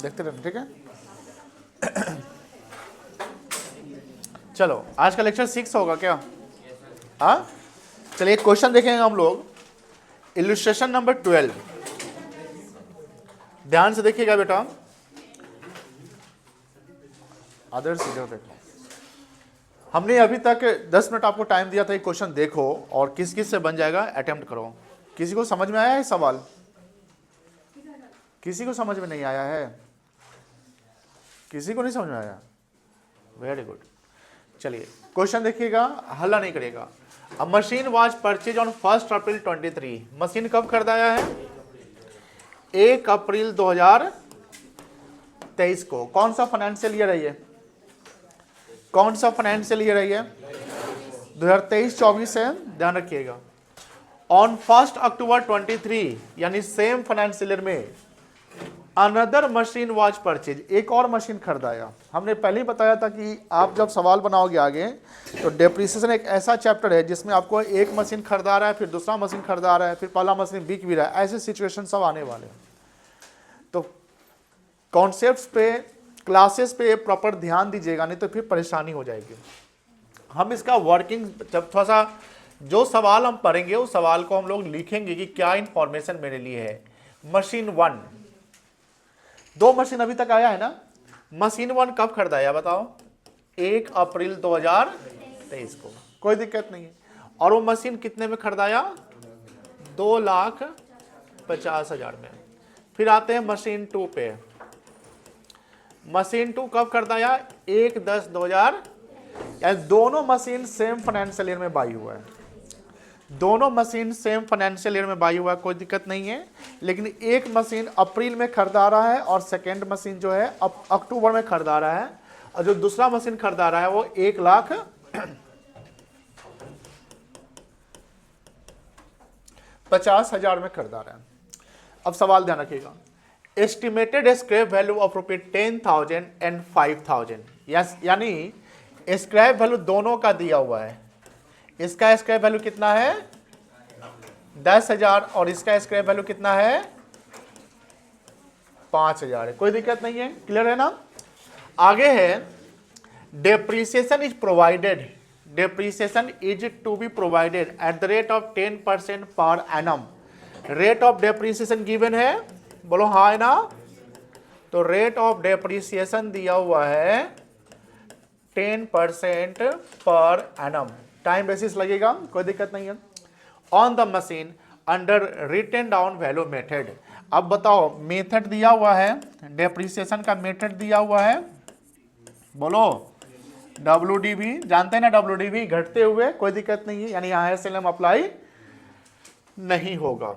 देखते रहना, ठीक है। चलो आज का लेक्चर 6 होगा क्या? हाँ चलिए एक क्वेश्चन देखेंगे हम लोग, इलस्ट्रेशन नंबर 12। ध्यान से देखिएगा बेटा, अदर्स इधर देखो। हमने अभी तक 10 मिनट आपको टाइम दिया था, एक क्वेश्चन देखो और किस किस से बन जाएगा अटेम्प्ट करो। किसी को समझ में आया है सवाल? किसी को समझ में नहीं आया है? किसी को नहीं समझ में आया? Very good. चलिए क्वेश्चन देखिएगा, हल्ला नहीं करेगा। अ machine was purchase on 1 April 23। Machine कब खरीदाया है? 1 अप्रैल 2023 को। कौन सा फाइनेंशियल ईयर है ये? कौन सा फाइनेंशियल ईयर है ये? 2023-24 है, ध्यान रखिएगा। ऑन 1 अक्टूबर 23 यानी सेम फाइनेंशियल ईयर में अनदर मशीन वाज परचेज, एक और मशीन खरीदाया। हमने पहले ही बताया था कि आप जब सवाल बनाओगे आगे तो डेप्रिसिएशन एक ऐसा चैप्टर है जिसमें आपको एक मशीन खरीदा रहा है, फिर दूसरा मशीन खरीदा रहा है, फिर पहला मशीन बिक भी रहा है, ऐसे सिचुएशन सब आने वाले हैं। तो कॉन्सेप्ट्स पे, क्लासेस पे प्रॉपर ध्यान दीजिएगा, नहीं तो फिर परेशानी हो जाएगी। हम इसका वर्किंग जब थोड़ा सा जो सवाल हम पढ़ेंगे उस सवाल को हम लोग लिखेंगे कि क्या इंफॉर्मेशन मेरे लिए है। मशीन 1, 2 मशीन अभी तक आया है ना। मशीन 1 कब खरीदाया बताओ? 1 अप्रैल 2023 को, कोई दिक्कत नहीं है। और वो मशीन कितने में खरीदाया? 2,50,000 में। फिर आते हैं मशीन 2 पे। मशीन 2 कब खरीदाया? 1/10/2000। यानी दोनों मशीन सेम फाइनेंशियल ईयर में बाई हुआ है। दोनों मशीन सेम फाइनेंशियल ईयर में बाई हुआ है, कोई दिक्कत नहीं है। लेकिन एक मशीन अप्रैल में खरीदा रहा है और सेकेंड मशीन जो है अक्टूबर में खरीदा रहा है, और जो दूसरा मशीन खरीदा रहा है वो 1,50,000 में खरीदा रहा है। अब सवाल ध्यान रखिएगा, estimated scrap value of ₹10,000 and 5,000। यानी स्क्रैप वैल्यू दोनों का दिया हुआ है। इसका स्क्रैप वैल्यू कितना है? 10,000 और इसका स्क्रैप वैल्यू कितना है? 5,000 है, कोई दिक्कत नहीं है, क्लियर है ना। आगे है depreciation is provided, depreciation is to be provided at the rate of 10% per annum. Rate of depreciation given है, बोलो हाँ है ना। तो रेट ऑफ डेप्रिसिएशन दिया हुआ है 10% पर एनम, टाइम बेसिस लगेगा, कोई दिक्कत नहीं है। On the machine under written down value method. अब बताओ मेथड दिया हुआ है, डेप्रिसिएशन का मेथड दिया हुआ है, बोलो WDV, जानते हैं ना WDV, घटते हुए, कोई दिक्कत नहीं है, यानी यहाँ SLM अप्लाई नहीं होगा।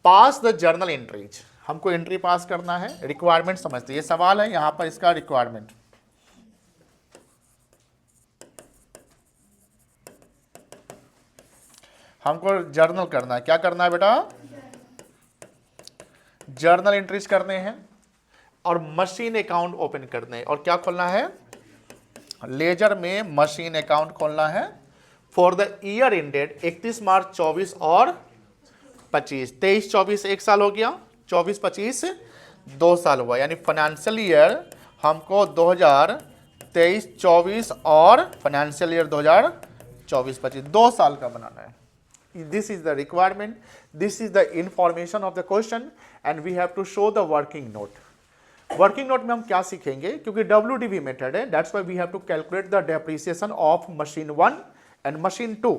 पास द जर्नल एंट्रीज, हमको एंट्री पास करना है, रिक्वायरमेंट समझते, ये सवाल है यहाँ पर, इसका रिक्वायरमेंट। हमको जर्नल करना है, क्या करना है बेटा? जर्नल एंट्रीज करने हैं और मशीन अकाउंट ओपन करने हैं। और क्या खोलना है? लेजर में मशीन अकाउंट खोलना है फॉर द ईयर एंडेड 31 मार्च 24 और 25। 23-24 एक साल हो गया, 24-25 2 साल हुआ, यानी फाइनेंशियल ईयर हमको 2023-24 और फाइनेंशियल ईयर 2024-25 2 साल का बनाना है। This is the requirement, this is the information of the question and we have to show the working note. Working note में हम क्या सीखेंगे? क्योंकि WDV मेथड है, that's why we have to calculate the depreciation of machine 1 and machine 2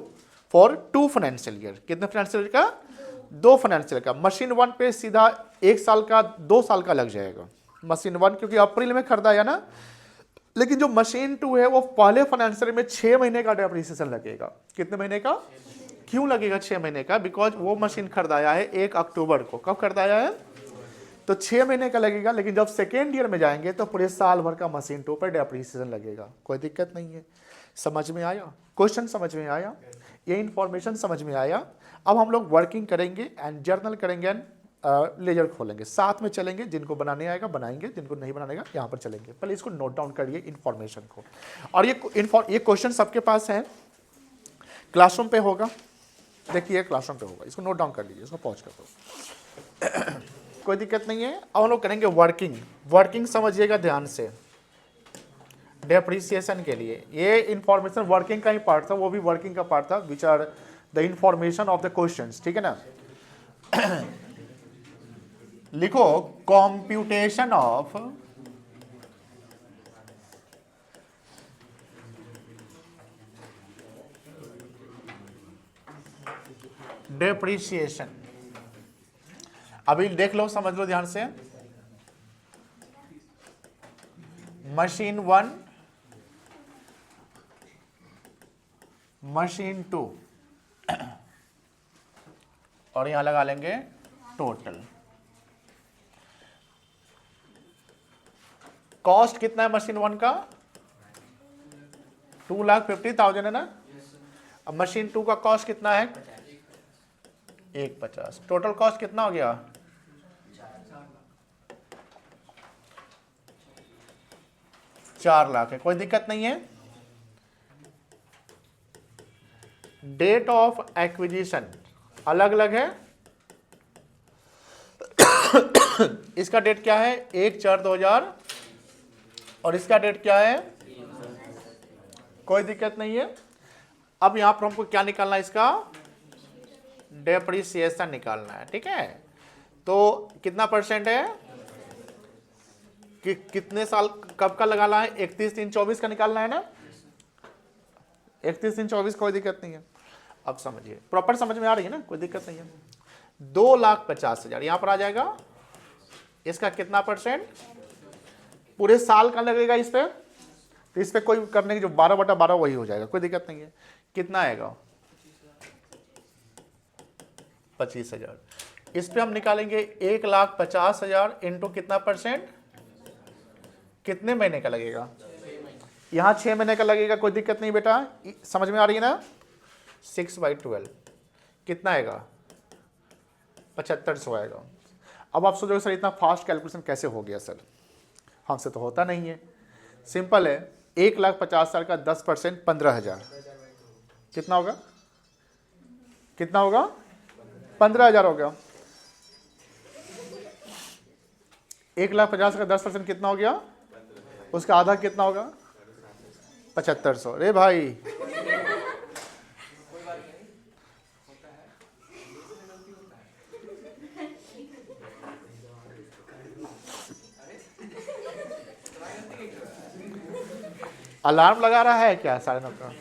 for 2 financial year. कितने financial year का? 2 financial का। Machine 1 पे सीधा 1 साल का 2 साल का लग जाएगा। मशीन 1 क्योंकि अप्रैल में खरीदाया ना, लेकिन जो मशीन 2 है वो पहले फाइनेंशियल में 6 महीने का डेप्रिसिएशन लगेगा। कितने महीने का? क्यों लगेगा 6 महीने का? बिकॉज वो मशीन खरीदाया है 1 अक्टूबर को। कब खरीदाया है? तो 6 महीने का लगेगा, लेकिन जब सेकेंड ईयर में जाएंगे तो पूरे साल भर का मशीन 2 पर डेप्रिसिएशन लगेगा, कोई दिक्कत नहीं है। समझ में आया? क्वेश्चन समझ में आया? ये इंफॉर्मेशन समझ में आया? अब हम लोग वर्किंग करेंगे एंड जर्नल करेंगे एंड लेजर खोलेंगे, साथ में चलेंगे। जिनको बनाने आएगा बनाएंगे, जिनको नहीं बनाने आएगा यहाँ पर चलेंगे। पहले इसको नोट डाउन करिए इंफॉर्मेशन को। और ये क्वेश्चन सबके पास है, क्लासरूम पे होगा, देखिए क्लासरूम पे होगा, इसको नोट डाउन कर लीजिए, इसको पॉज कर दो। कोई दिक्कत नहीं है। अब हम लोग करेंगे वर्किंग। वर्किंग समझिएगा ध्यान से, डेप्रिसिएशन के लिए ये इंफॉर्मेशन वर्किंग का ही पार्ट था, वो भी वर्किंग का पार्ट था, which are the information of the questions, ठीक है ना। लिखो कॉम्प्यूटेशन ऑफ डेप्रिसिएशन। अभी देख लो, समझ लो ध्यान से। मशीन 1, मशीन 2 और यहां लगा लेंगे टोटल। कॉस्ट कितना है मशीन 1 का? 2,50,000 है ना। अब मशीन 2 का कॉस्ट कितना है? 1,50,000। टोटल कॉस्ट कितना हो गया? 4 लाख है, कोई दिक्कत नहीं है। डेट ऑफ एक्विजिशन अलग अलग है। इसका डेट क्या है? 1/4/2000 और इसका डेट क्या है? कोई दिक्कत नहीं है। अब यहां पर हमको क्या निकालना है? इसका डेप्रिसिएशन निकालना है, ठीक है। तो कितना परसेंट है कि कितने साल कब का लगाना है? 31/3/24 का निकालना है ना। 31/3/24, कोई दिक्कत नहीं है। अब समझिए, प्रॉपर समझ में आ रही है ना, कोई दिक्कत नहीं है। 2,50,000 यहां पर आ जाएगा। इसका कितना परसेंट? पूरे साल का लगेगा इस पे, तो इस पे कोई करने की जो 12/12 वही हो जाएगा, कोई दिक्कत नहीं है। कितना आएगा? 25,000। इस पे हम निकालेंगे 1,50,000 इंटू कितना परसेंट? कितने महीने का लगेगा? यहां 6 महीने का लगेगा, कोई दिक्कत नहीं बेटा, समझ में आ रही है ना। 6/12 कितना आएगा? 7500 आएगा। अब आप सोचोगे सर इतना फास्ट कैलकुलेशन कैसे हो गया सर? हमसे तो होता नहीं है। सिंपल है, 1,50,000 का 10% 15,000 कितना होगा? कितना होगा? 15,000 हो गया। 1,50,000 का 10% कितना हो गया? उसका आधा कितना होगा? 7500। अरे भाई अलार्म लगा रहा है क्या 9:30 का?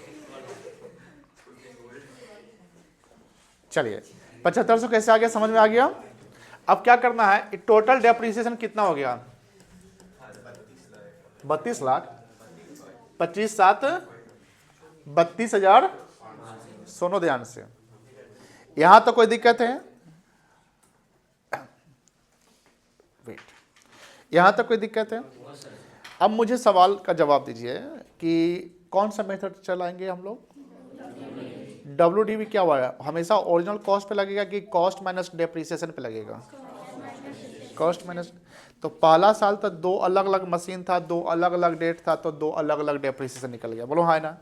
चलिए 7500 कैसे आ गया, समझ में आ गया। अब क्या करना है? टोटल डेप्रिसिएशन कितना हो गया? 32 लाख। 25/7 32,000। सुनो ध्यान से, यहां तो कोई दिक्कत है? वेट, यहां तक कोई दिक्कत है? अब मुझे सवाल का जवाब दीजिए कि कौन सा मेथड चलाएंगे हम लोग? WDV क्या हुआ? हमेशा ओरिजिनल कॉस्ट पे लगेगा कि कॉस्ट माइनस डेप्रिसिएशन पे लगेगा? Cost minus. तो पहला साल तो 2 अलग अलग मशीन था, 2 अलग अलग डेट था, तो 2 अलग अलग डेप्रिसिएशन निकल गया, बोलो हाँ ना।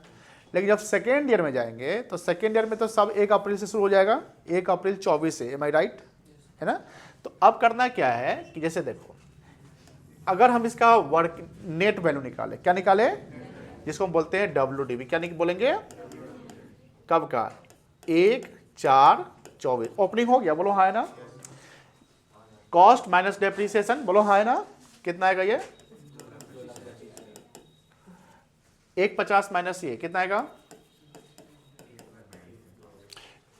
लेकिन जब सेकेंड ईयर में जाएंगे तो सेकेंड ईयर में तो सब 1 अप्रैल से शुरू हो जाएगा, 1 अप्रैल 24 से, एम आई राइट? है ना। तो अब करना क्या है कि जैसे देखो, अगर हम इसका वर्क नेट वैल्यू निकाले, क्या निकाले? जिसको हम बोलते हैं WDV। क्या बोलेंगे? कब का? 1/4/24 ओपनिंग हो गया, बोलो हाँ है ना। कॉस्ट माइनस डेप्रिसिएशन, बोलो हाँ है ना। कितना आएगा ये? 150 माइनस ये कितना आएगा?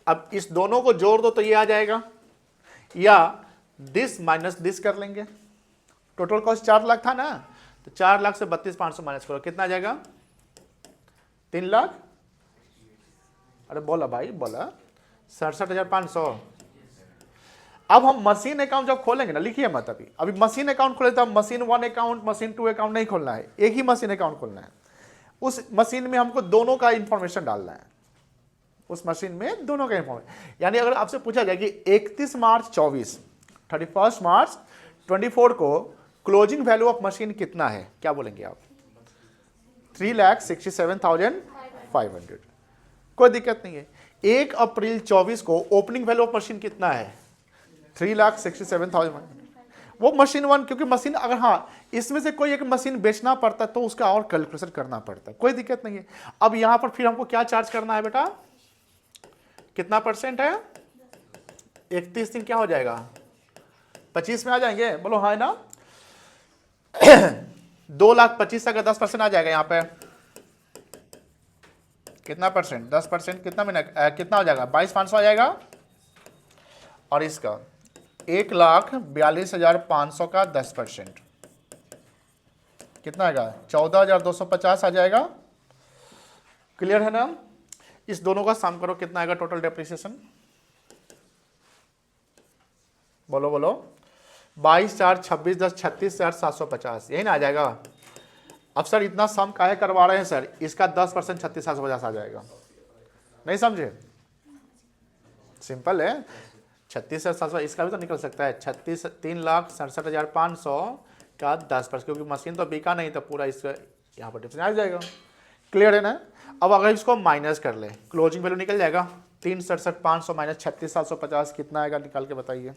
अब इस दोनों को जोड़ दो तो ये आ जाएगा, या दिस माइनस दिस कर लेंगे। टोटल कॉस्ट 4 लाख था ना, तो 4 लाख से 32,500 माइनस करो, कितना आ जाएगा? 3 लाख। अरे बोला भाई बोला, 67,500। अब हम मशीन अकाउंट जब खोलेंगे ना, लिखिए मत अभी मशीन अकाउंट खोले तो मशीन 1 अकाउंट मशीन 2 अकाउंट नहीं खोलना है, एक ही मशीन अकाउंट खोलना है। उस मशीन में हमको दोनों का इंफॉर्मेशन डालना है, उस मशीन में दोनों का इंफॉर्मेशन। यानी अगर आपसे पूछा जाए कि 31 मार्च 24, 31 मार्च 24 को क्लोजिंग वैल्यू ऑफ मशीन कितना है, क्या बोलेंगे आप? 3,67,500। कोई दिक्कत नहीं है। 1 अप्रैल 24 को ओपनिंग वैल्यू ऑफ मशीन कितना है? 3,67,500। वो मशीन 1, क्योंकि मशीन अगर हाँ इसमें से कोई एक मशीन बेचना पड़ता तो उसका और कैलकुलेशन करना पड़ता, कोई दिक्कत नहीं है। अब यहां पर फिर हमको क्या चार्ज करना है बेटा, कितना परसेंट है, 31 दिन क्या हो जाएगा, 25 में आ जाएंगे, बोलो हाँ ना। 2,25,000 का 10% आ जाएगा यहाँ पे, कितना परसेंट, 10%, कितना महीना कितना हो जाएगा, 22,500 आ जाएगा। और इसका 1,42,500 का 10% कितना आएगा, 14,250 आ जाएगा। क्लियर है ना। इस दोनों का सम करो, कितना आएगा टोटल डेप्रिसिएशन, बोलो बोलो, 22 4 26 10 36,750, यही ना आ जाएगा। अब सर इतना सम काहे करवा रहे हैं सर, इसका 10% 36,750 आ जाएगा, नहीं समझे, सिंपल है। 36,750 इसका भी तो निकल सकता है, 3,67,500 का 10%, क्योंकि मशीन तो बिका नहीं तो पूरा इसका यहाँ पर डिफरेंस आ जाएगा। क्लियर है ना। अब अगर इसको माइनस कर ले, क्लोजिंग वैल्यू निकल जाएगा, 3,67,500 माइनस 36,750 कितना आएगा, निकाल के बताइए,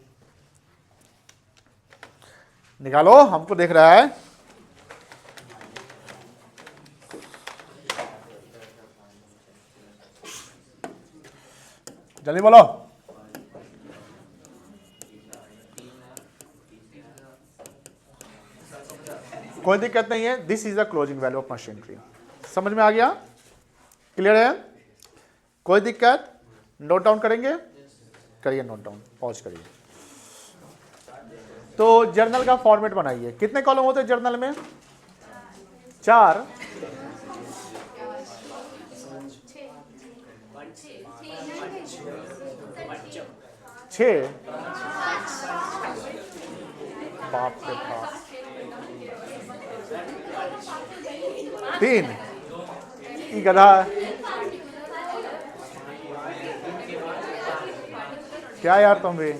निकालो, हमको देख रहा है। जल्दी बोलो, कोई दिक्कत नहीं है। This is the closing value of machinery, समझ में आ गया, क्लियर है, कोई दिक्कत, नोट डाउन करेंगे, करिए नोट डाउन, पॉज करिए। तो जर्नल का फॉर्मेट बनाइए, कितने कॉलम होते हैं जर्नल में, 4, 6, बाप रे बाप, 3, गधा, क्या यार तुम भी,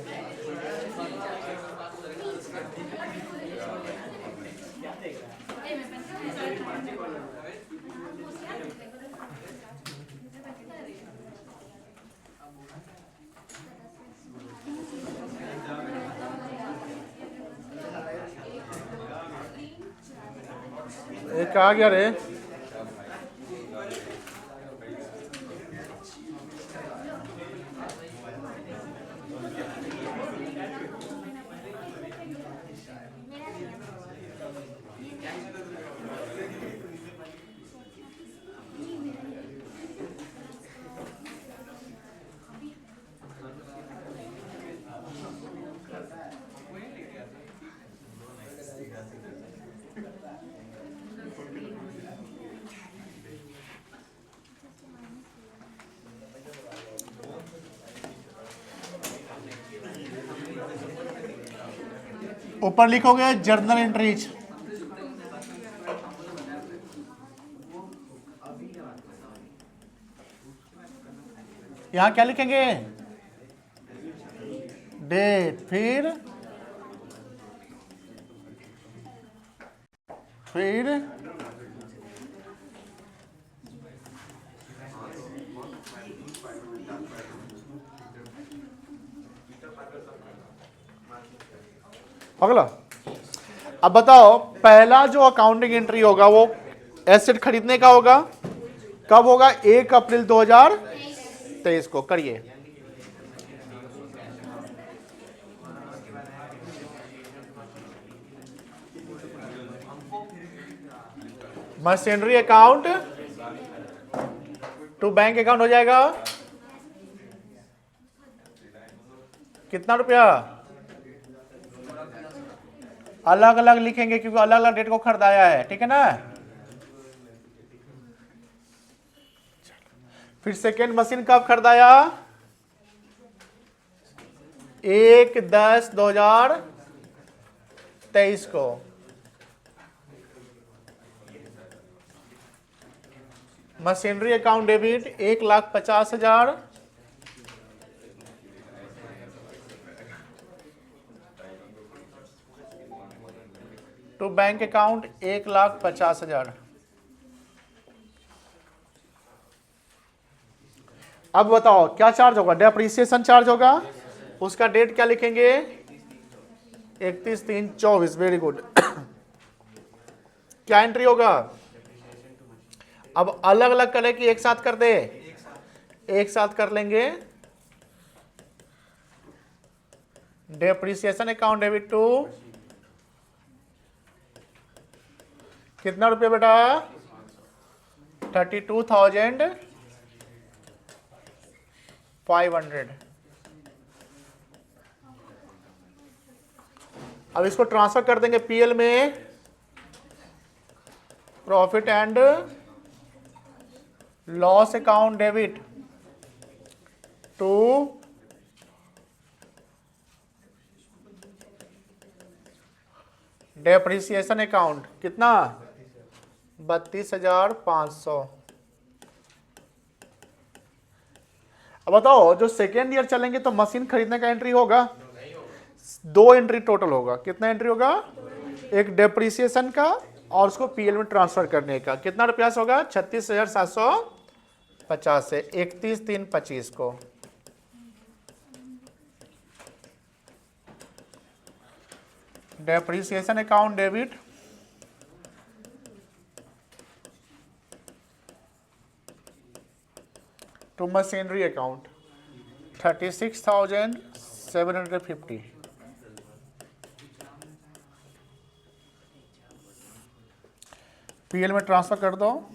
एक आ गया रे, ऊपर लिखोगे जर्नल एंट्रीज, यहां क्या लिखेंगे, डेट, फिर अगला। अब बताओ, पहला जो अकाउंटिंग एंट्री होगा वो एसेट खरीदने का होगा, कब होगा, 1 अप्रैल 2023 को, करिए। Machinery account to bank account हो जाएगा, कितना रुपया, अलग अलग लिखेंगे क्योंकि अलग अलग डेट को खरीदाया है, ठीक है ना। फिर सेकेंड मशीन कब खरीदाया, 1/10/2023 को। Machinery account debit 1,50,000, to bank account 1,50,000। अब बताओ क्या चार्ज होगा, डेप्रिसिएशन चार्ज होगा, उसका डेट क्या लिखेंगे, 31/3/24, वेरी गुड। क्या एंट्री होगा? अब अलग अलग करें कि एक साथ कर दे? एक साथ कर लेंगे। डेप्रिसिएशन अकाउंट डेबिट टू कितना रुपये बेटा? 32,500। अब इसको ट्रांसफर कर देंगे पीएल में, profit and loss account debit to depreciation account. कितना? 32,500। अब बताओ, जो सेकेंड ईयर चलेंगे तो मशीन खरीदने का एंट्री होगा? 2 एंट्री टोटल होगा। कितना एंट्री होगा? एक डेप्रिसिएशन का और उसको पीएल में ट्रांसफर करने का। कितना रुपया से होगा? 36,750 से 31/3/25 को। Depreciation account debit to machinery account 36,750। PL में ट्रांसफर कर दो।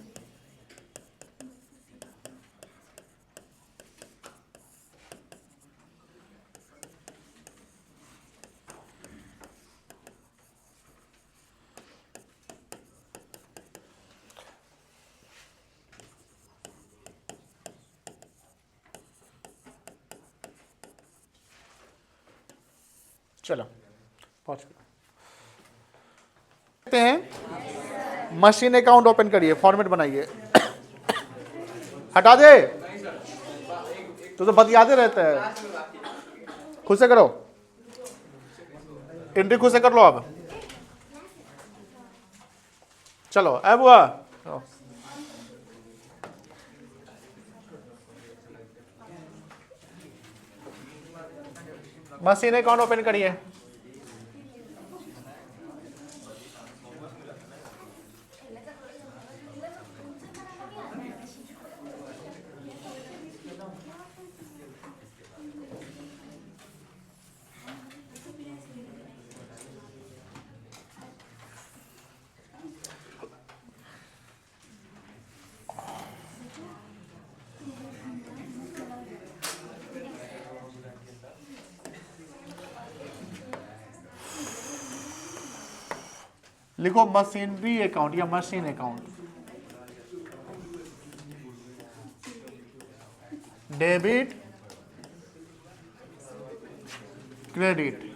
चलो पहुंच सकते हैं। मशीन अकाउंट ओपन करिए, फॉर्मेट बनाइए। हटा दे, तो बतियाते रहते हैं। खुद से करो, एंट्री खुद से कर लो। अब चलो अब हुआ। मशीन अकाउंट ओपन करिए। लिखो मशीनरी अकाउंट या मशीन अकाउंट। Debit credit.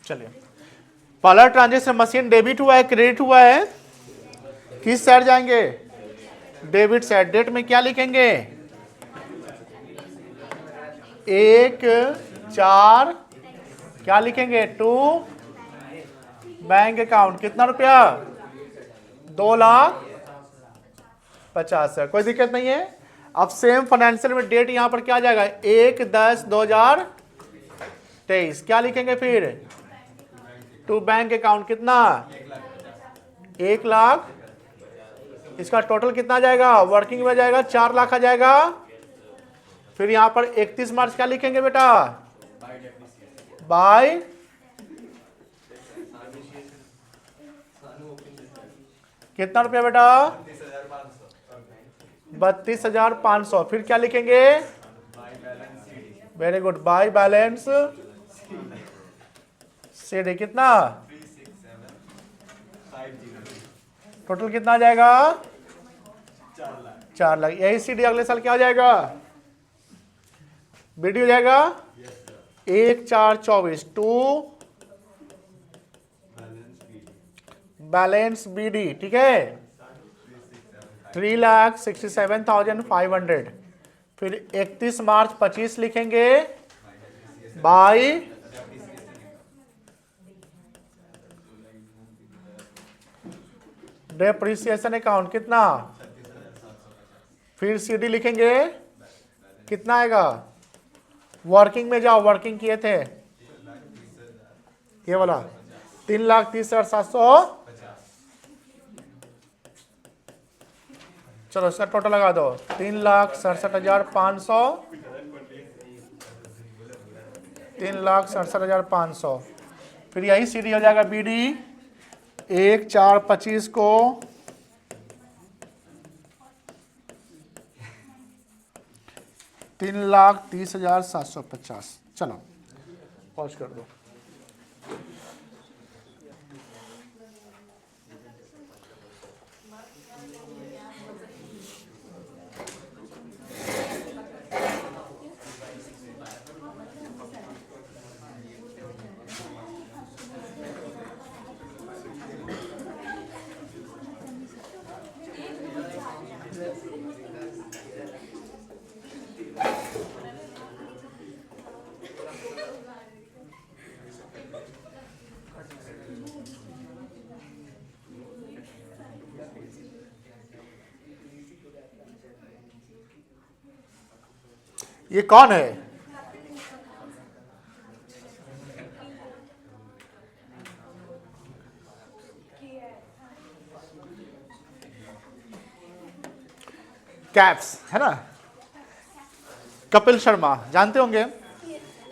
चलिए, पहला ट्रांजेक्शन मशीन डेबिट हुआ है, क्रेडिट हुआ है, किस साइड जाएंगे? Debit side. डेट में क्या लिखेंगे? 1/4 क्या लिखेंगे? To bank account. कितना रुपया? 2,50,000। कोई दिक्कत नहीं है। अब सेम फाइनेंशियल में डेट यहां पर क्या जाएगा? 1/10/2023 क्या लिखेंगे फिर? To bank account. कितना? 1 लाख। इसका टोटल कितना जाएगा? वर्किंग में जाएगा 4 लाख आ जाएगा। फिर यहां पर 31 मार्च क्या लिखेंगे बेटा? बाय कितना रुपया बेटा? 32,500। फिर क्या लिखेंगे? Very good, by balance CD. कितना? टोटल कितना आ जाएगा? 4 लाख। यही सीडी अगले साल क्या हो जाएगा? बीडी हो जाएगा 1/4/24 टू बैलेंस बीडी। ठीक है, 3,67,500। फिर 31 मार्च 25 लिखेंगे बाई डेप्रिसिएशन अकाउंट कितना, फिर सीडी लिखेंगे कितना आएगा, वर्किंग में जाओ, वर्किंग किए थे ये वाला 3,30,700, चलो इसका टोटल लगा दो 3,67,500, 3,67,500, फिर यही सीडी हो जाएगा बीडी 1,4,25 को 3,30,750। चलो पॉज कर दो। ये कौन है, कैप्स है ना, कपिल शर्मा जानते होंगे।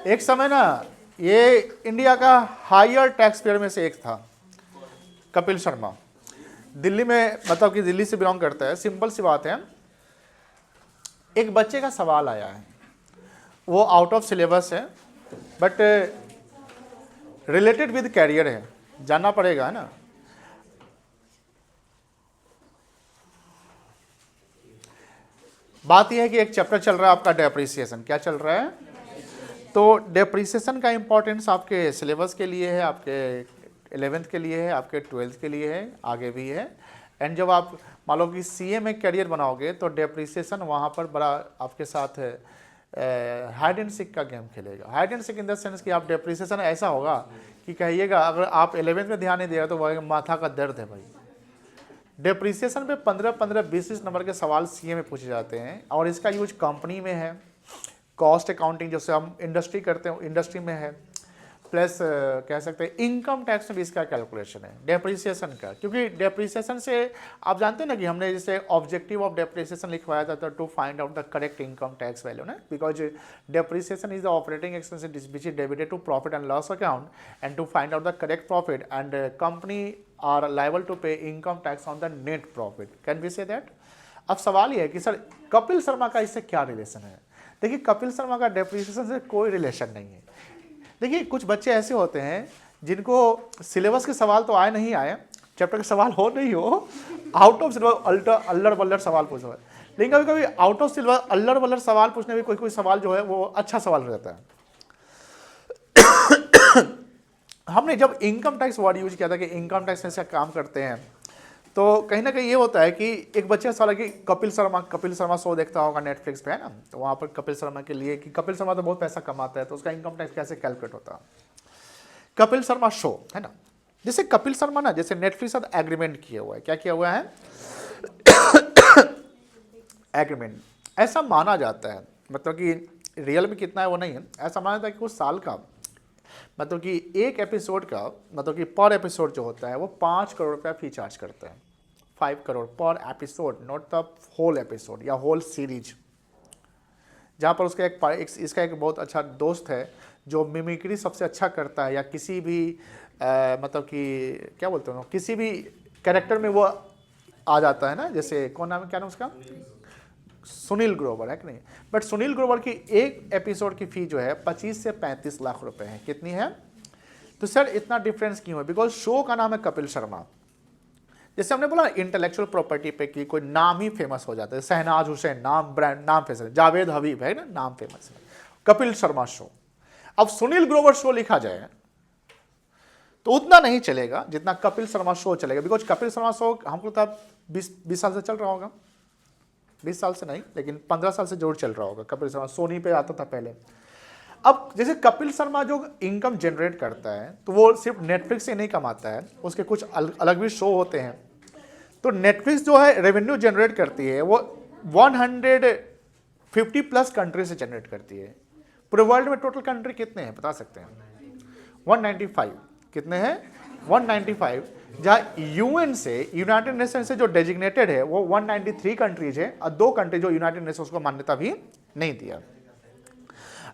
एक समय ना ये इंडिया का हायर टैक्स पेयर में से एक था कपिल शर्मा। दिल्ली में, मतलब कि दिल्ली से बिलोंग करता है। सिंपल सी बात है, एक बच्चे का सवाल आया है, वो आउट ऑफ सिलेबस है बट रिलेटेड विद कैरियर है, जानना पड़ेगा है ना। बात यह है कि एक चैप्टर चल रहा है आपका डेप्रिसिएशन। क्या चल रहा है? तो डेप्रिसिएशन का इंपॉर्टेंस आपके सिलेबस के लिए है, आपके 11th के लिए है, आपके 12th के लिए है, आगे भी है। एंड जब आप मान लो कि सीए में करियर बनाओगे तो डेप्रिसिएशन वहाँ पर बड़ा आपके साथ हाइड एंड सीक का गेम खेलेगा। Hide and seek in the sense कि आप डेप्रिसिएशन ऐसा होगा कि कहिएगा, अगर आप 11th में ध्यान नहीं देगा तो वह माथा का दर्द है भाई। डेप्रिसिएशन पे 15-15, 20 नंबर के सवाल सीए में पूछे जाते हैं और इसका यूज कंपनी में है, कॉस्ट अकाउंटिंग जैसे हम इंडस्ट्री करते हैं इंडस्ट्री में है, प्लस कह सकते हैं इनकम टैक्स में भी इसका कैलकुलेशन है डेप्रिसिएशन का। क्योंकि डेप्रिसिएशन से आप जानते हैं ना कि हमने जैसे ऑब्जेक्टिव ऑफ डेप्रिसिएशन लिखवाया था to find out the correct income tax value ना, because depreciation is the operating expense which is debited to profit and loss account and to find out the correct profit and company are liable to pay income tax on the net profit. Can we say that? अब सवाल ये है कि sir Kapil Sharma का इससे क्या relation है? देखिए कपिल शर्मा का डेप्रिसिएशन से कोई रिलेशन नहीं है। देखिए कुछ बच्चे ऐसे होते हैं जिनको सिलेबस के सवाल तो आए नहीं आए, चैप्टर के सवाल हो नहीं हो, आउट ऑफ सिलेबस अल्लड़ बल्लड़ सवाल पूछो है, लेकिन कभी कभी आउट ऑफ सिलेबस अल्लड़ बल्लड़ सवाल पूछने में कोई सवाल जो है वो अच्छा सवाल रहता है। हमने जब इनकम टैक्स वर्ड यूज किया था कि इनकम टैक्स ऐसा काम करते हैं, तो कहीं ना कहीं ये होता है कि एक बच्चे का सवाल है कि कपिल शर्मा शो देखता होगा नेटफ्लिक्स पे है ना, तो वहाँ पर कपिल शर्मा के लिए कि कपिल शर्मा तो बहुत पैसा कमाता है तो उसका इनकम टैक्स कैसे कैलकुलेट होता है। कपिल शर्मा शो है ना, जैसे कपिल शर्मा ना जैसे नेटफ्लिक्स साथ एग्रीमेंट किया हुआ है। क्या किया हुआ है? एग्रीमेंट। ऐसा माना जाता है, मतलब कि रियल में कितना है वो नहीं है, ऐसा माना जाता है कि कुछ साल का, मतलब कि एक एपिसोड का, मतलब कि पर एपिसोड जो होता है वो 5 करोड़ रुपया फी चार्ज करता है। 5 crore per episode, not the whole episode या होल सीरीज। जहाँ पर उसका इसका एक बहुत अच्छा दोस्त है जो मिमिक्री सबसे अच्छा करता है, या किसी भी मतलब कि क्या बोलते हैं किसी भी कैरेक्टर में वो आ जाता है ना, जैसे कौन नाम है, क्या नाम उसका, सुनील ग्रोवर है कि नहीं। बट सुनील ग्रोवर की एक एपिसोड की फी जो है 25 से 35 लाख रुपए है। कितनी है? तो सर इतना डिफरेंस क्यों है? बिकॉज शो का नाम है कपिल शर्मा। जैसे हमने बोला इंटेलेक्चुअल प्रॉपर्टी पे कि कोई नाम ही फेमस हो जाता है, शहनाज हुसैन नाम, ब्रांड नाम फेमस है, जावेद हबीब है ना नाम फेमस है, कपिल शर्मा शो। अब सुनील ग्रोवर शो लिखा जाए तो उतना नहीं चलेगा जितना कपिल शर्मा शो चलेगा, बिकॉज कपिल शर्मा शो हमको तब 20 साल से चल रहा होगा, 20 साल से नहीं लेकिन 15 साल से जरूर चल रहा होगा। कपिल शर्मा सोनी पे आता था पहले। अब जैसे कपिल शर्मा जो इनकम जनरेट करता है तो वो सिर्फ नेटफ्लिक्स से नहीं कमाता है, उसके कुछ अलग भी शो होते हैं। तो नेटफ्लिक्स जो है रेवेन्यू जनरेट करती है वो 150 प्लस कंट्री से जनरेट करती है। पूरे वर्ल्ड में टोटल कंट्री कितने हैं बता सकते हैं? 195। कितने हैं? 195। जहाँ यूएन से, यूनाइटेड नेशन से जो डेजिग्नेटेड है वो 193 कंट्रीज है, और 2 कंट्री जो यूनाइटेड नेशंस को मान्यता भी नहीं दिया।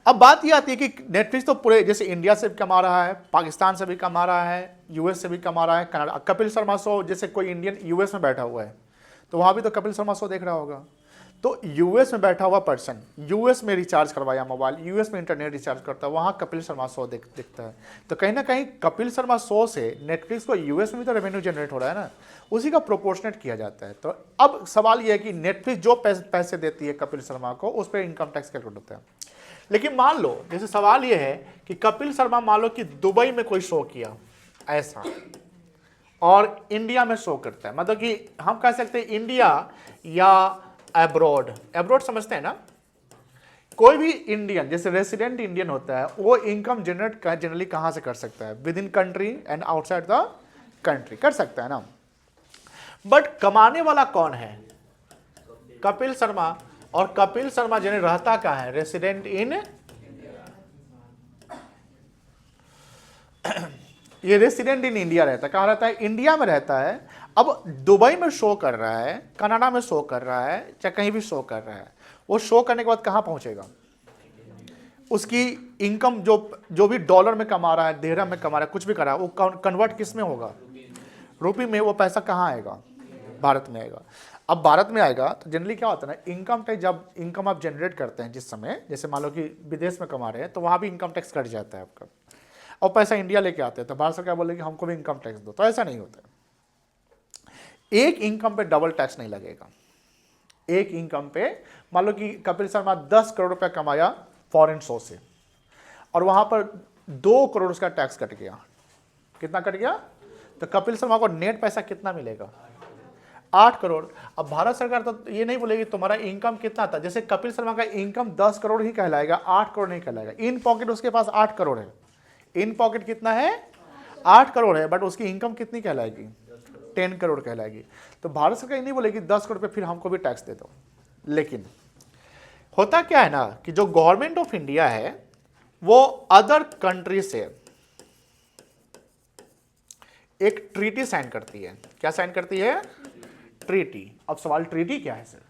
अब बात ये आती है कि नेटफ्लिक्स तो पूरे जैसे इंडिया से भी कमा रहा है, पाकिस्तान से भी कमा रहा है, यूएस से भी कमा रहा है, कनाडा। कपिल शर्मा शो, जैसे कोई इंडियन यूएस में बैठा हुआ है तो वहाँ भी तो कपिल शर्मा शो देख रहा होगा। तो यूएस में बैठा हुआ पर्सन यूएस में रिचार्ज करवाया मोबाइल, यूएस में इंटरनेट रिचार्ज करता है, वहाँ कपिल शर्मा शो दिखता है। तो कहीं ना कहीं कपिल शर्मा शो से नेटफ्लिक्स को यूएस में भी तो रेवेन्यू जनरेट हो रहा है ना, उसी का प्रोपोर्शनेट किया जाता है। तो अब सवाल यह है कि नेटफ्लिक्स जो पैसे देती है कपिल शर्मा को, उस पर इनकम टैक्स कैलकुलेट होता है। लेकिन मान लो, जैसे सवाल यह है कि कपिल शर्मा मान लो कि दुबई में कोई शो किया ऐसा और इंडिया में शो करता है, मतलब कि हम कह सकते हैं इंडिया या एब्रॉड, एब्रॉड समझते हैं ना, कोई भी इंडियन जैसे रेसिडेंट इंडियन होता है वो इनकम जनरेट जनरली कहां से कर सकता है? With in country and outside the country कर सकता है ना। बट कमाने वाला कौन है? कपिल शर्मा। और कपिल शर्मा जनरली रहता कहां है? रेसिडेंट इन, ये रेसिडेंट इन इंडिया रहता है। कहां रहता है? इंडिया में रहता है। अब दुबई में शो कर रहा है, कनाडा में शो कर रहा है, चाहे कहीं भी शो कर रहा है, वो शो करने के बाद कहां पहुंचेगा? उसकी इनकम जो भी डॉलर में कमा रहा है, दिरहम में कमा रहा है, कुछ भी कर रहा है, वो कन्वर्ट किस में होगा? रुपये में। वो पैसा कहाँ आएगा? भारत में आएगा। अब भारत में आएगा तो जनरली क्या होता है ना, इनकम टैक्स, जब इनकम आप जनरेट करते हैं जिस समय, जैसे मान लो कि विदेश में कमा रहे हैं तो वहाँ भी इनकम टैक्स कट जाता है आपका, और पैसा इंडिया लेके आते हैं तो भारत सरकार बोलेगी हमको भी इनकम टैक्स दो। तो ऐसा नहीं होता है। एक इनकम पे डबल टैक्स नहीं लगेगा। एक इनकम पे मान लो कि कपिल शर्मा 10 करोड़ रुपया कमाया फॉरेन शो से, और वहां पर 2 करोड़ उसका टैक्स कट गया। कितना कट गया? तो कपिल शर्मा को नेट पैसा कितना मिलेगा? 8 करोड़। अब भारत सरकार तो ये नहीं बोलेगी तुम्हारा इनकम कितना था, जैसे कपिल शर्मा का इनकम 10 करोड़ ही कहलाएगा, 8 करोड़ नहीं कहलाएगा। इन पॉकेट उसके पास 8 करोड़ है, इन पॉकेट कितना है? 8 करोड़ है, बट उसकी इनकम कितनी कहलाएगी? 10 करोड़ कहलाएगी। तो भारत सरकार नहीं बोलेगी 10 करोड़ पे फिर हमको भी टैक्स दे दो। लेकिन होता क्या है ना कि जो गवर्नमेंट ऑफ इंडिया है वो अदर कंट्री से एक ट्रीटी साइन करती है। क्या साइन करती है? ट्रीटी। अब सवाल ट्रीटी क्या है sir?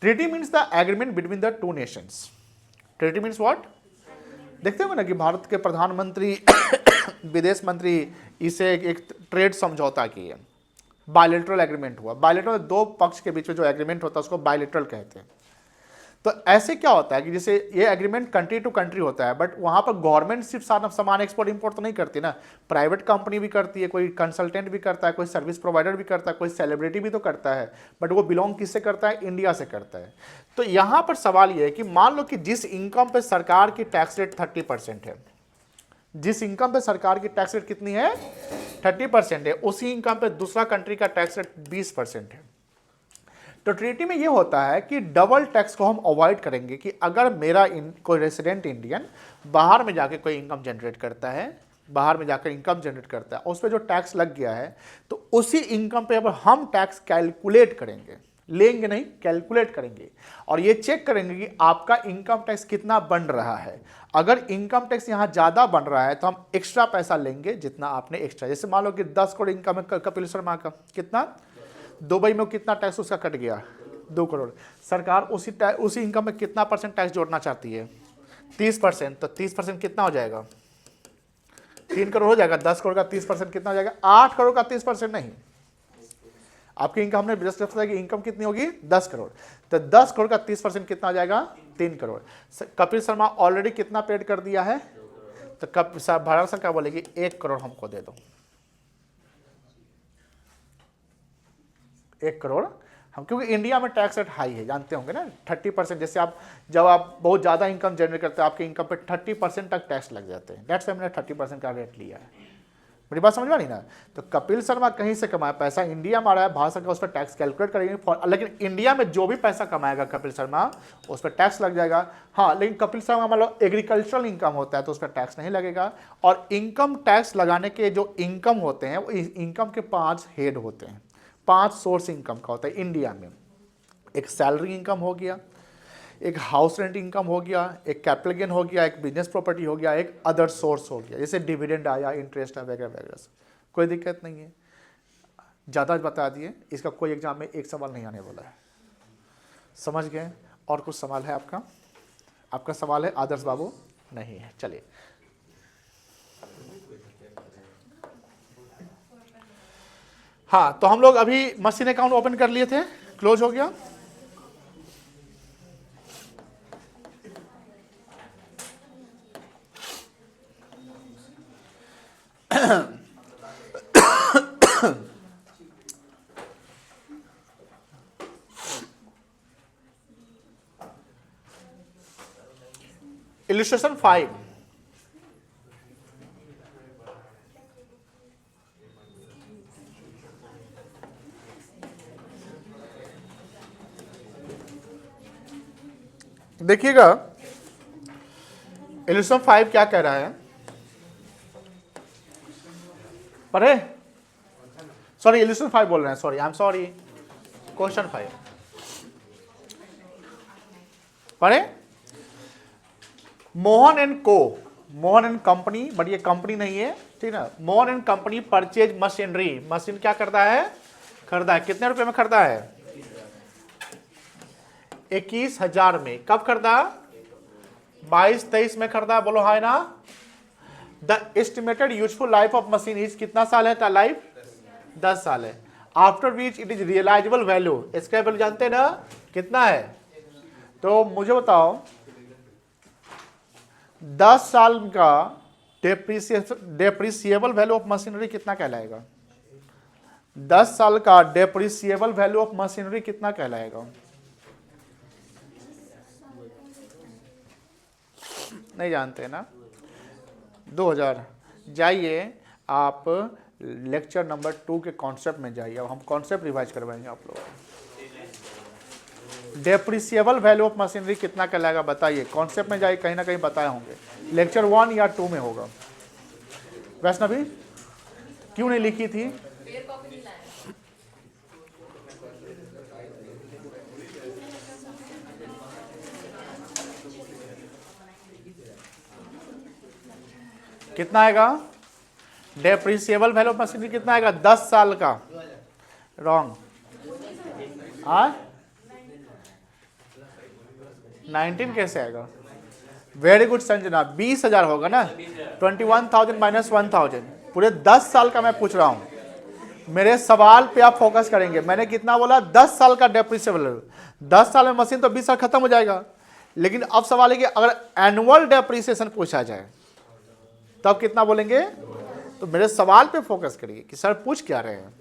Treaty means the agreement between the two nations. Treaty means what? देखते हो ना कि भारत के प्रधानमंत्री विदेश मंत्री इसे एक ट्रेड समझौता किए, बायलैटरल एग्रीमेंट हुआ। बायलैटरल दो पक्ष के बीच में जो एग्रीमेंट होता है उसको बायलैटरल कहते हैं। तो ऐसे क्या होता है कि जैसे ये एग्रीमेंट कंट्री टू कंट्री होता है, बट वहां पर गवर्नमेंट सिर्फ सामान एक्सपोर्ट इंपोर्ट तो नहीं करती ना, प्राइवेट कंपनी भी करती है, कोई कंसल्टेंट भी करता है, कोई सर्विस प्रोवाइडर भी करता है, कोई सेलिब्रिटी भी तो करता है, बट वो बिलोंग किससे करता है? इंडिया से करता है। तो यहाँ पर सवाल ये है कि मान लो कि जिस इनकम पे सरकार की टैक्स रेट 30% है, जिस इनकम पे सरकार की टैक्स रेट कितनी है? 30% है, उसी इनकम पे दूसरा कंट्री का टैक्स रेट 20% है। तो ट्रीटी में ये होता है कि डबल टैक्स को हम अवॉइड करेंगे कि अगर मेरा कोई रेसिडेंट इंडियन बाहर में जाके कोई इनकम जनरेट करता है, बाहर में जाकर इनकम जनरेट करता है, उस पर जो टैक्स लग गया है तो उसी इनकम पे अब हम टैक्स कैलकुलेट करेंगे, लेंगे नहीं, कैलकुलेट करेंगे, और ये चेक करेंगे कि आपका इनकम टैक्स कितना बन रहा है। अगर इनकम टैक्स यहाँ ज़्यादा बन रहा है तो हम एक्स्ट्रा पैसा लेंगे जितना आपने एक्स्ट्रा, जैसे मान लो कि 10 करोड़ इनकम है कपिल शर्मा का, कितना? दुबई में कितना टैक्स उसका कट गया? 2 करोड़। सरकार उसी इनकम में कितना परसेंट टैक्स जोड़ना चाहती है? 30%। तो 30% कितना हो जाएगा? 3 करोड़ हो जाएगा। 10 करोड़ का 30% कितना हो जाएगा? 8 करोड़ का 30% नहीं, आपकी इनकम हमने डिस्कस किया कि इनकम कितनी होगी? 10 करोड़। तो 10 करोड़ का 30% कितना हो जाएगा? 3 करोड़। कपिल शर्मा ऑलरेडी कितना पेड कर दिया है? तो भारत सरकार बोलेगी 1 करोड़ हमको दे दो। 1 करोड़ हम, क्योंकि इंडिया में टैक्स रेट हाई है, जानते होंगे ना, 30%। जैसे आप जब आप बहुत ज़्यादा इनकम जनरेट करते हैं आपके इनकम पे 30% तक टैक्स लग जाते हैं। डेट्स वाई मैंने 30% का रेट लिया है। मेरी बात समझ में नहीं ना। तो कपिल शर्मा कहीं से कमाया पैसा, इंडिया में आ रहा है, भारत सरकार उस पर टैक्स कैलकुलेट करेगी, लेकिन इंडिया में जो भी पैसा कमाएगा कपिल शर्मा उस पर टैक्स लग जाएगा। हाँ, लेकिन कपिल शर्मा मतलब एग्रीकल्चरल इनकम होता है तो उस पर टैक्स नहीं लगेगा। और इनकम टैक्स लगाने के जो इनकम होते हैं वो इनकम के 5 हेड होते हैं, 5 सोर्स इनकम का होता है इंडिया में। एक सैलरी इनकम हो गया, एक हाउस रेंट इनकम हो गया, एक कैपिटल गेन हो गया, एक बिजनेस प्रॉपर्टी हो गया, एक अदर सोर्स हो गया, जैसे डिविडेंड आया, इंटरेस्ट आया वगैरह वगैरह। कोई दिक्कत नहीं है, ज़्यादा बता दिए, इसका कोई एग्जाम में एक सवाल नहीं आने वाला है। समझ गए? और कुछ सवाल है आपका? आपका सवाल है आदर्श बाबू? नहीं है, चलिए। हाँ, तो हम लोग अभी मशीन अकाउंट ओपन कर लिए थे, क्लोज हो गया। इलस्ट्रेशन 5, देखिएगा इलस्ट्रेशन 5 क्या कह रहा है। पढ़े? सॉरी, इलस्ट्रेशन 5 बोल रहे हैं, sorry, I am sorry, question 5 पढ़े। मोहन एंड को, मोहन एंड कंपनी, बट ये कंपनी नहीं है, ठीक है। Mohan and company purchase machinery, machine क्या करता है? खरीदा है। कितने रुपए में खरीदा है? 21,000 में। कब खरीदा? 22-23 में खरीदा, बोलो हाय ना। The estimated useful life of machine is, कितना साल है लाइफ? 10 साल है। After which it is realisable value, इसका वैल्यू जानते हैं ना कितना है? तो मुझे बताओ 10 साल का डेप्रिसिएबल वैल्यू ऑफ मशीनरी कितना कहलाएगा? 10 साल का डेप्रिसिएबल वैल्यू ऑफ मशीनरी कितना कहलाएगा? नहीं जानते ना? 2000। जाइए आप लेक्चर नंबर 2 के कॉन्सेप्ट में जाइए। अब हम कॉन्सेप्ट रिवाइज करवाएंगे आप लोगों को। डेप्रिसिएबल वैल्यू ऑफ मशीनरी कितना कहलाएगा बताइए। कॉन्सेप्ट में जाइए, कहीं ना कहीं बताए होंगे, लेक्चर 1 या 2 में होगा। वैष्णवी क्यों नहीं लिखी थी? कितना आएगा डेप्रिसिएबल वैल्यू ऑफ मशीनरी? कितना आएगा? 10 साल का। रॉन्ग। 19 कैसे आएगा? वेरी गुड संजना, 20,000 होगा ना। 21,000 माइनस 1,000, पूरे 10 साल का मैं पूछ रहा हूं। मेरे सवाल पे आप फोकस करेंगे। मैंने कितना बोला? 10 साल का डेप्रिसिएबल वैल्यू। 10 साल में मशीन तो 20 साल खत्म हो जाएगा। लेकिन अब सवाल है कि अगर एनुअल डेप्रिसिएशन पूछा जाए तब कितना बोलेंगे? तो मेरे सवाल पे फोकस करिए कि सर पूछ क्या रहे हैं।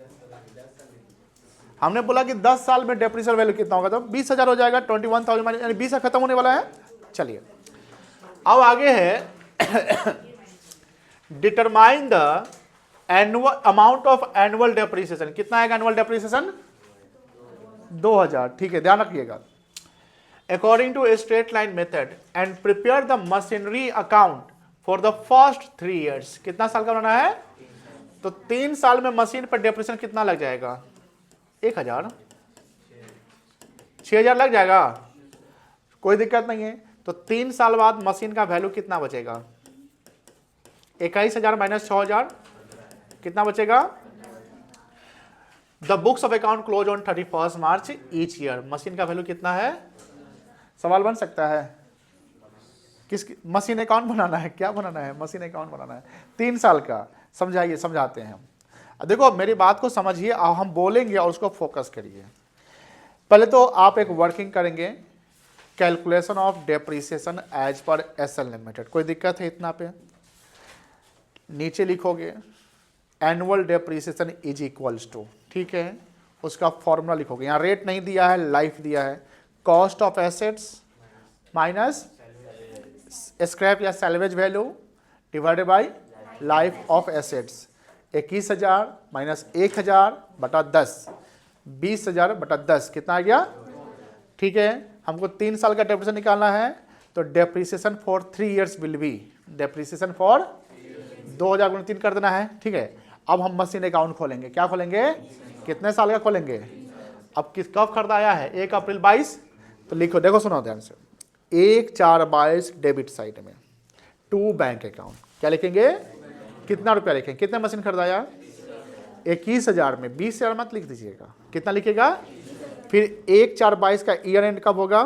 हमने बोला कि 10 साल में डेप्रिसिएबल वैल्यू कितना होगा, तो 20,000 हो जाएगा। 21,000 यानी 20 खत्म होने वाला है। चलिए अब आगे है determine the annual amount of annual depreciation. कितना आएगा एनुअल डेप्रिसिएशन? 2,000। ठीक है, ध्यान रखिएगा। According to straight line method and prepare the machinery account for the first 3 years. कितना साल का बनाना है? तो 3 साल में मशीन पर डेप्रिसिएशन कितना लग जाएगा? 1,000, 6,000 लग जाएगा, कोई दिक्कत नहीं है। तो 3 साल बाद मशीन का वैल्यू कितना बचेगा? 21,000 माइनस 6,000 कितना बचेगा? The books of account close on 31 March each year. Machine का वैल्यू कितना है? सवाल बन सकता है। किस मशीन अकाउंट बनाना है? क्या बनाना है? मशीन अकाउंट बनाना है 3 साल का। समझाइए, समझाते हैं हम। देखो मेरी बात को समझिए, हम बोलेंगे और उसको फोकस करिए। पहले तो आप एक वर्किंग करेंगे, calculation of depreciation as per SL limited. कोई दिक्कत है इतना पे? नीचे लिखोगे annual depreciation is equals to, ठीक है, उसका फॉर्मूला लिखोगे। यहाँ रेट नहीं दिया है, लाइफ दिया है। Cost of assets minus scrap या salvage value divided by life of assets 21,000 minus 1,000 बटा 10, 20,000 बटा 10 कितना आ गया? ठीक है, हमको 3 साल का डेप्रिसिएशन निकालना है, तो depreciation for 3 years will be, depreciation for 2000 गुणा 3 कर देना है। ठीक है, अब हम मशीन अकाउंट खोलेंगे। क्या खोलेंगे? कितने साल का खोलेंगे? अब किस कब खरीदाया है? 1 अप्रैल 22, तो लिखो, देखो सुनो ध्यान से, 1/4/22 डेबिट साइड में, टू बैंक अकाउंट, क्या लिखेंगे? कितना रुपया लिखेंगे? कितने मशीन खरीदाया? 21,000 में 20,000 मत लिख दीजिएगा, कितना लिखेगा? फिर 1/4/22 का ईयर एंड कब होगा?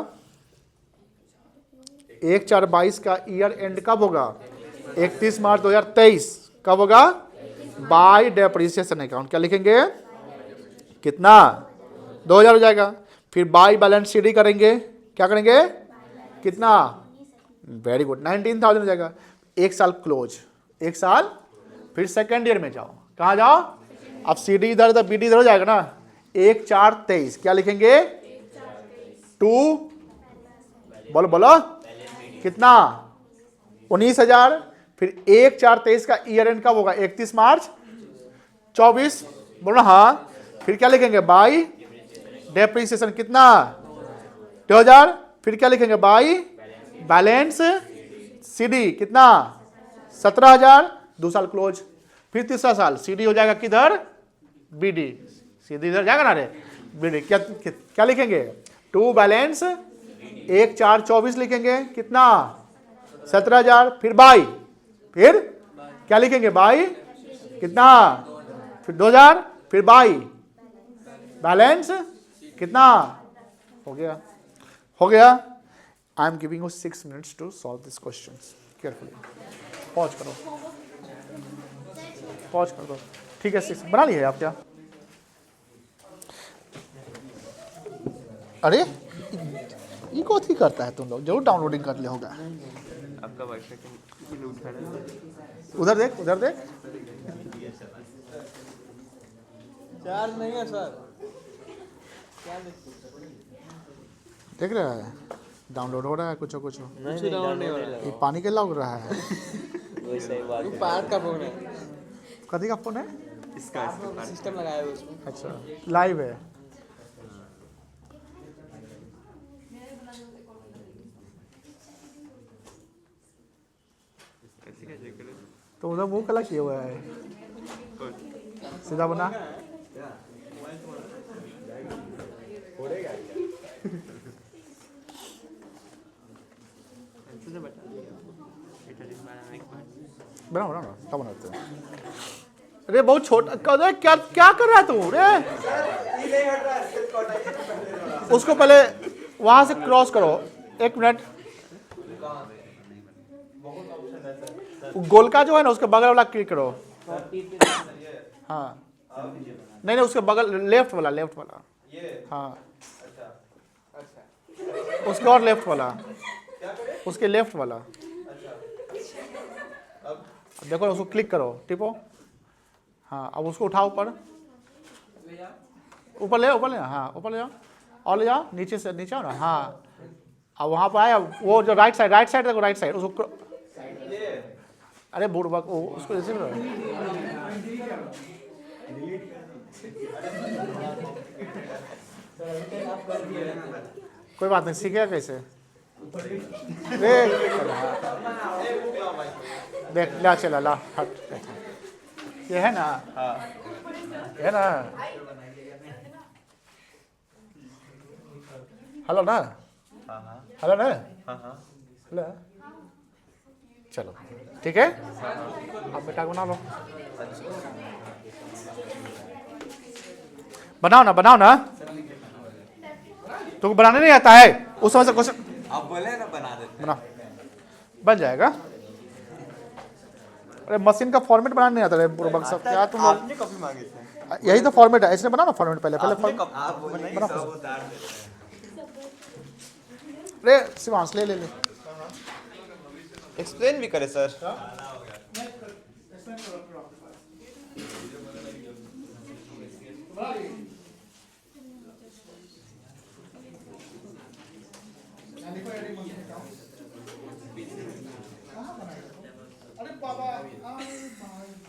1/4/22 का ईयर एंड कब होगा? 31 मार्च 2023 कब होगा? बाय डेप्रिसिएशन अकाउंट, क्या लिखेंगे? कितना? 2000 हो जाएगा। फिर बाय बैलेंस शीट करेंगे, क्या करेंगे? कितना? वेरी गुड, 19,000 हो जाएगा। 1 साल क्लोज, 1 साल। फिर सेकेंड ईयर में जाओ, कहाँ जाओ? अब CD इधर इधर BD इधर हो जाएगा ना। 1/4/23 क्या लिखेंगे? 2, बोलो बोलो कितना? 19,000। फिर 1/4/23 का ईयर एंड कब होगा? 31 मार्च 24, बोलो हाँ। फिर क्या लिखेंगे? बाई डेप्रिसिएशन कितना? 2000। फिर क्या लिखेंगे? बाई बैलेंस CD कितना? 17,000, 2 साल क्लोज। फिर तीसरा साल CD हो जाएगा किधर? BD, CD इधर जाएगा ना रे, BD। क्या लिखेंगे? टू बैलेंस 1/4/24 लिखेंगे, कितना? 17,000। फिर बाई, फिर क्या लिखेंगे? बाई कितना? फिर 2000। फिर बाई बैलेंस कितना? हो गया, हो गया। I am giving you 6 minutes to solve this question carefully. Pause करो, पॉज कर दो। ठीक है, 6 बना लिए आप क्या? अरे ये कौन ही करता है तुम लोग? जरूर डाउनलोडिंग कर लिया होगा। आपका वाईफाई का उठा रहा है। उधर देख, उधर देख। चार्ज नहीं है सर। देख रहा है डाउनलोड हो रहा है कुछ कुछ। नहीं डाउनलोड नहीं हो रहा है। ये पानी के लग रहा है। वही सही बात है। पार्ट का फोन है। कथी का फोन है? इसका सिस्टम लगाया है उसमें। अच्छा, लाइव है। तो उधर मुंह कला किया हुआ है, सीधा बना। बनाओ बनाओ ना, तब बनाते हैं। अरे बहुत छोटा, क्या क्या कर रहा है तू रे? उसको पहले वहां से क्रॉस करो, 1 मिनट। गोलका जो है ना, उसके बगल वाला क्लिक करो। हाँ, नहीं नहीं, उसके बगल लेफ्ट वाला, लेफ्ट वाला। हाँ, उसके और लेफ्ट वाला, उसके लेफ्ट वाला। देखो उसको क्लिक करो, टिपो। हाँ, अब उसको उठाओ ऊपर, ऊपर ले, ऊपर ले। हाँ, ऊपर ले जाओ और ले जाओ, नीचे से नीचे आओ ना। हाँ, अब वहाँ पर आया वो जो राइट साइड देखो, राइट साइड उसको। अरे बुढ़बक, उसको ऐसे करो। कोई बात नहीं, सीखेगा कैसे? देख ला, चला ला, हट। ये है ना, है ना, हेलो ना, हेलो ना, हेलो। चलो ठीक है, आप बेटा को बना लो। बनाओ ना, बनाओ ना। तुमको बनाने नहीं आता है? उस समय से क्वेश्चन आप बोले ना बना देते। बना, बन जाएगा। अरे मशीन का फॉर्मेट बनाने नहीं आता है बुरबक सब। क्या तुम लोग? आपने कॉपी मांगी थी। यही तो फॉर्मेट है, इसने बना ना फॉर्मेट पहले आप बनाओ। उतार दे। रे शिवांश ले ले ले। एक्सप्लेन भी करे सर। अरे बाबा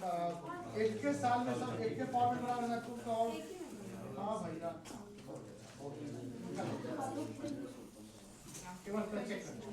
एक के साल में सब एक के फॉर्मेट बना लेना तुम तो। हाँ भैया केवल चेक करना।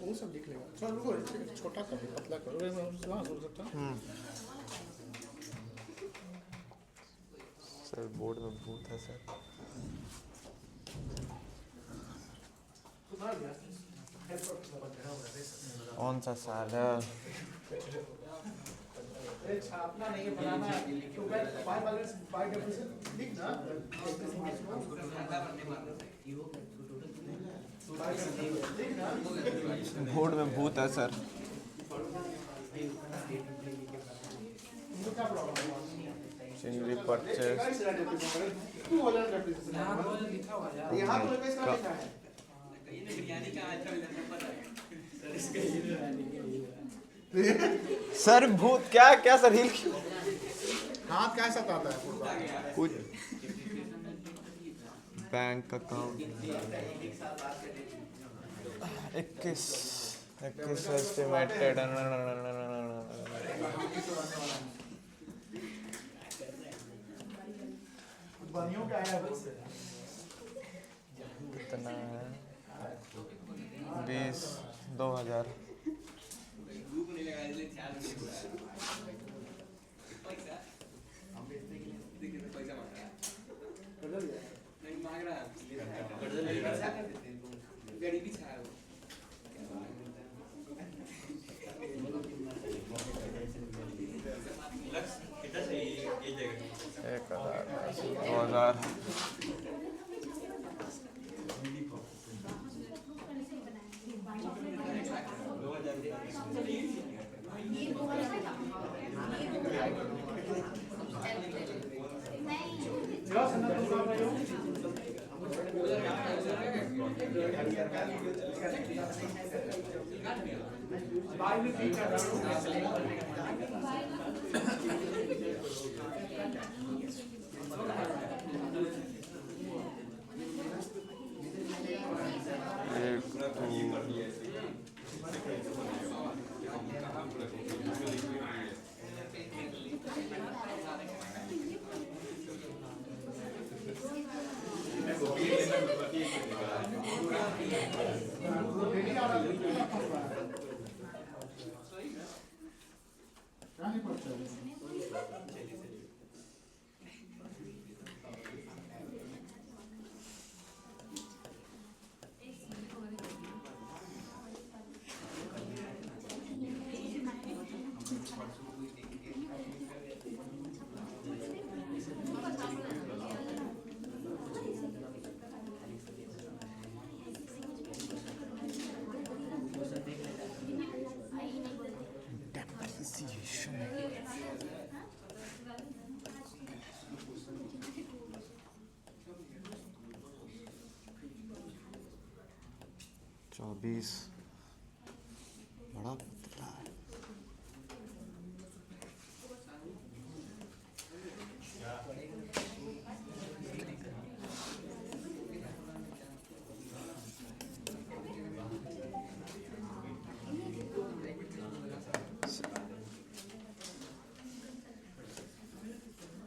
वो सब लिख लेगा। चलो रुको, छोटा कर दे, पतला करो। वहाँ हो सकता है। सर बोर्ड में भूत है सर। कौन सा साल है? छापना नहीं है, बनाना है। तो बाय डेफिनेशन लिखना। बोर्ड में भूत है सर। चिंगरी परचेस यहाँ तो लिखा है। सर भूत क्या क्या सर हिल हाथ कैसा आता है? कुछ बैंक अकाउंट 21 एस्टिमेटेड कितना है? 20 2000 2000 24 बड़ा पतला है।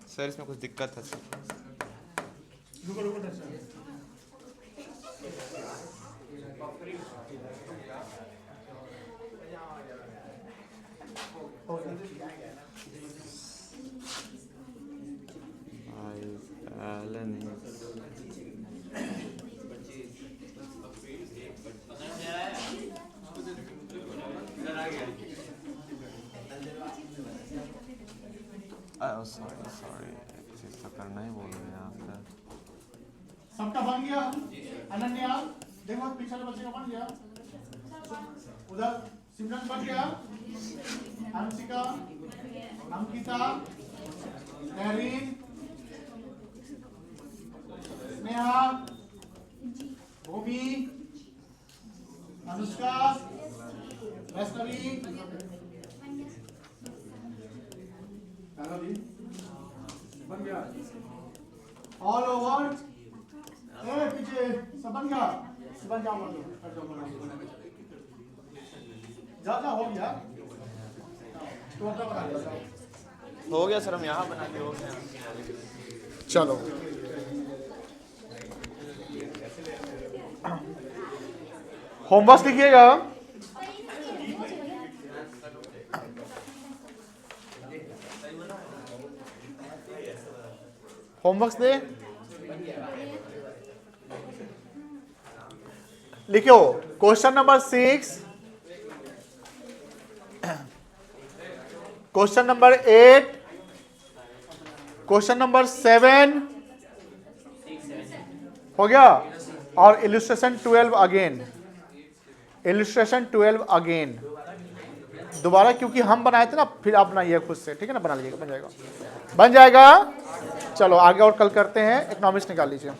सर इसमें कुछ दिक्कत है सर। Oh, sorry. करना ही बोल रहे हैं आप सर। सबका बन गया। अनन्या देखो पीछे वाले बच्चे का बन गया। उधर सिमरन बन गया। अंशिका, अंकिता, नरीन, स्नेहा, भूमि, अनुष्का, वैष्णवी, बन गया। ऑल ओवर पीछे सब बन गया। बन जाओ ज्यादा हो गया। हो गया सर, हम यहाँ बना के हो गया। चलो होमवर्क लिखिएगा। होमवर्क दे लिखो। Question number 6, question number 8, question number 7 हो गया, और इलस्ट्रेशन 12 अगेन। इलस्ट्रेशन 12 अगेन दोबारा, क्योंकि हम बनाए थे ना, फिर आप बनाइए खुद से, ठीक है ना, बना लीजिएगा, बन जाएगा, बन जाएगा। चलो आगे और कल करते हैं। इकोनॉमिक्स निकाल लीजिए।